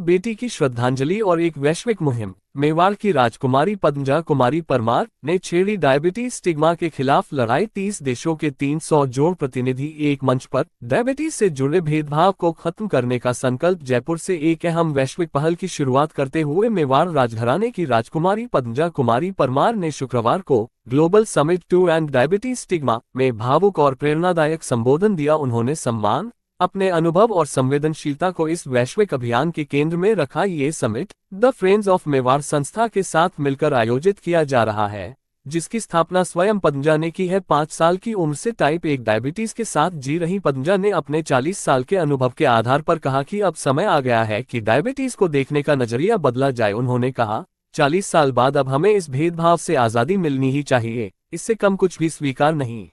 एक बेटी की श्रद्धांजलि और एक वैश्विक मुहिम। मेवाड़ की राजकुमारी पद्मजा कुमारी परमार ने छेड़ी डायबिटीज स्टिग्मा के खिलाफ लड़ाई। 30 देशों के 300 जोड़ प्रतिनिधि एक मंच पर। डायबिटीज से जुड़े भेदभाव को खत्म करने का संकल्प। जयपुर से एक अहम वैश्विक पहल की शुरुआत करते हुए मेवाड़ राजघराने की राजकुमारी पद्मजा कुमारी परमार ने शुक्रवार को global summit to end diabetes stigma में भावुक और प्रेरणादायक संबोधन दिया। उन्होंने सम्मान, अपने अनुभव और संवेदनशीलता को इस वैश्विक अभियान के केंद्र में रखा। ये summit the friends of Mewar संस्था के साथ मिलकर आयोजित किया जा रहा है, जिसकी स्थापना स्वयं पद्मजा ने की है। 5 साल की उम्र से टाइप 1 डायबिटीज के साथ जी रही पद्मजा ने अपने 40 साल के अनुभव के आधार पर कहा कि अब समय आ गया है कि डायबिटीज को देखने का नजरिया बदला जाए। उन्होंने कहा, 40 साल बाद अब हमें इस भेदभाव से आजादी मिलनी ही चाहिए, इससे कम कुछ भी स्वीकार नहीं।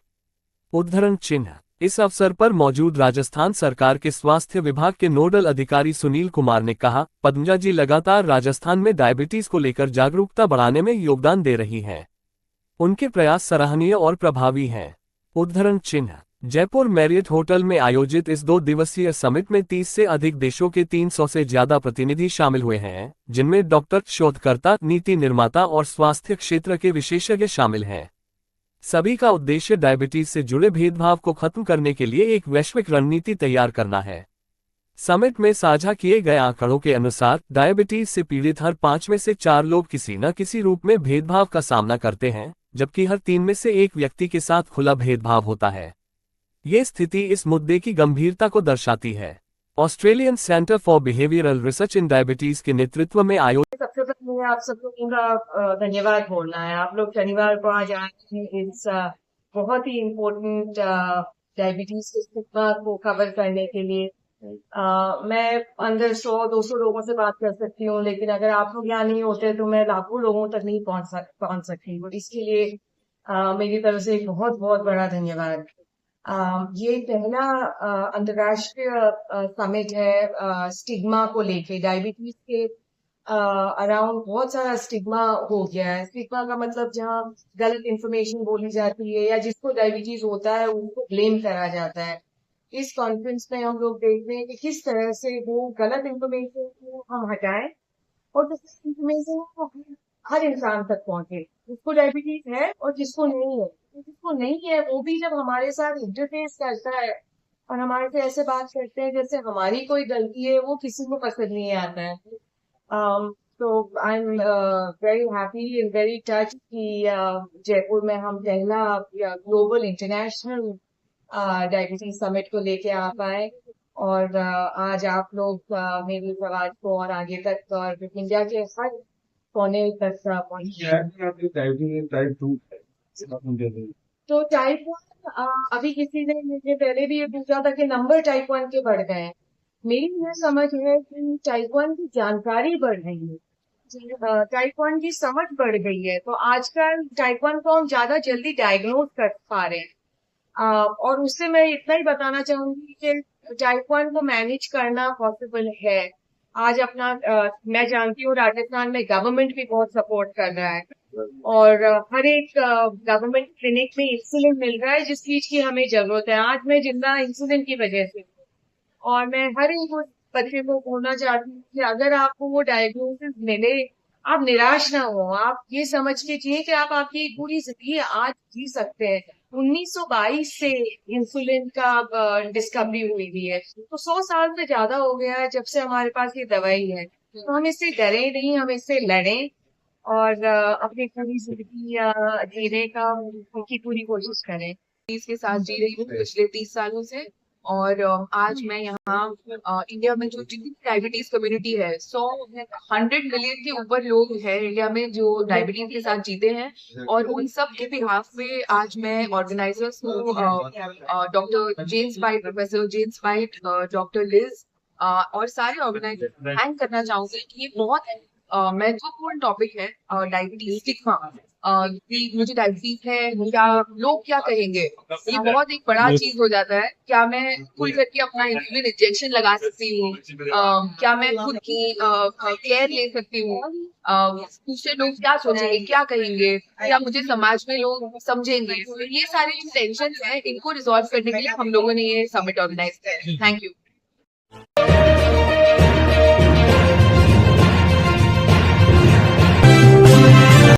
उद्धरण चिन्ह। इस अवसर पर मौजूद राजस्थान सरकार के स्वास्थ्य विभाग के नोडल अधिकारी सुनील कुमार ने कहा, पद्मजा जी लगातार राजस्थान में डायबिटीज को लेकर जागरूकता बढ़ाने में योगदान दे रही हैं। उनके प्रयास सराहनीय और प्रभावी हैं। उद्धरण चिन्ह। जयपुर मैरियट होटल में आयोजित इस 2 दिवसीय समिट में 30 से अधिक देशों के 300 से ज्यादा प्रतिनिधि शामिल हुए हैं, जिनमें डॉक्टर, शोधकर्ता, नीति निर्माता और स्वास्थ्य क्षेत्र के विशेषज्ञ शामिल हैं। सभी का उद्देश्य डायबिटीज से जुड़े भेदभाव को खत्म करने के लिए एक वैश्विक रणनीति तैयार करना है। समिट में साझा किए गए आंकड़ों के अनुसार डायबिटीज से पीड़ित हर 5 में से 4 लोग किसी न किसी रूप में भेदभाव का सामना करते हैं, जबकि हर 3 में से 1 व्यक्ति के साथ खुला भेदभाव होता है। ये स्थिति इस मुद्दे की गंभीरता को दर्शाती है। Australian centre for behavioural research in diabetes के नेतृत्व में आयोजित सबसे पहले मुझे आप सब लोगों का धन्यवाद बोलना है। आप लोग शनिवार को आज आए हैं इस बहुत ही इम्पोर्टेंट डायबिटीज के स्टिग्मा को कवर करने के लिए। मैं अंदर 100-200 लोगों से बात कर सकती हूँ, लेकिन अगर आप लोग यहाँ नहीं होते तो मैं लाखों लोगों तक नहीं पहुंच सकती हूँ। इसके लिए मेरी तरफ से एक बहुत बहुत बड़ा धन्यवाद। ये पहला अंतर्राष्ट्रीय समिट है स्टिग्मा को लेके। डायबिटीज के अराउंड बहुत सारा स्टिग्मा हो गया है। स्टिग्मा का मतलब जहाँ गलत इंफॉर्मेशन बोली जाती है या जिसको डायबिटीज होता है उनको ब्लेम करा जाता है। इस कॉन्फ्रेंस में हम लोग देख रहे हैं कि किस तरह से वो गलत इंफॉर्मेशन को हम हटाएं और जिसकी इंफॉर्मेशन को हर इंसान तक पहुंचे, जिसको डायबिटीज है और जिसको नहीं है। जिसको नहीं है वो भी जब हमारे साथ इंटरफेस करता है और हमारे से ऐसे बात करते हैं जैसे हमारी कोई गलती है, वो किसी को पसंद नहीं आता है। तो I am very happy and very touch कि जयपुर में हम पहला ग्लोबल इंटरनेशनल डायबिटीज समिट को लेके आ पाए और आज आप लोग मेरी आवाज को और आगे तक और इंडिया के हर कोने तक तो टाइप 1 अभी किसी ने मुझे पहले भी ये पूछा था कि नंबर टाइप 1 के बढ़ गए हैं। मेरी यह समझ है कि टाइप 1 की जानकारी बढ़ रही है, टाइप 1 की समझ बढ़ गई है, तो आजकल टाइप 1 को हम ज्यादा जल्दी डायग्नोज कर पा रहे हैं। और उससे मैं इतना ही बताना चाहूंगी कि टाइप 1 को मैनेज करना पॉसिबल है। आज अपना मैं जानती हूँ राजस्थान में गवर्नमेंट भी बहुत सपोर्ट कर रहा है और हर एक गवर्नमेंट क्लिनिक में इंसुलिन मिल रहा है जिस चीज की हमें जरूरत है। आज मैं जिंदा इंसुलिन की वजह से, और मैं हर एक बच्चे को बोलना चाहती हूँ कि अगर आपको वो डायग्नोसिस मिले, आप निराश ना हो। आप ये समझ के जिए कि आप आपकी पूरी जिंदगी आज जी सकते हैं। 1922 से इंसुलिन का डिस्कवरी हुई हुई है, तो 100 साल से ज्यादा हो गया है जब से हमारे पास ये दवाई है। तो हम इससे डरे नहीं, हम इससे लड़ें और अपनी पूरी जिंदगी जीने का की पूरी कोशिश करें। के साथ जी रही हूँ पिछले 30 सालों से और आज मैं यहाँ इंडिया में जो जितनी डायबिटीज कम्युनिटी है 100 मिलियन के ऊपर लोग हैं इंडिया में जो डायबिटीज के साथ जीते हैं और उन सब के बिहाफ में आज मैं ऑर्गेनाइजर्स को doctor James White, professor James White, doctor Liz और सारे ऑर्गेनाइजर थैंक करना चाहूंगी कि ये बहुत महत्वपूर्ण टॉपिक है डायबिटीज स्टिग्मा कि मुझे डायबिटीज है, क्या लोग क्या कहेंगे, ये बहुत एक बड़ा चीज हो जाता है। क्या मैं खुद करके अपना इंसुलिन इंजेक्शन लगा सकती हूँ, क्या मैं खुद की केयर ले सकती हूँ, दूसरे लोग क्या सोचेंगे, क्या कहेंगे, क्या मुझे समाज में लोग समझेंगे। ये सारे जो टेंशन है इनको रिजॉल्व करने के लिए हम लोगों ने ये समिट ऑर्गेनाइज किया है। Thank you.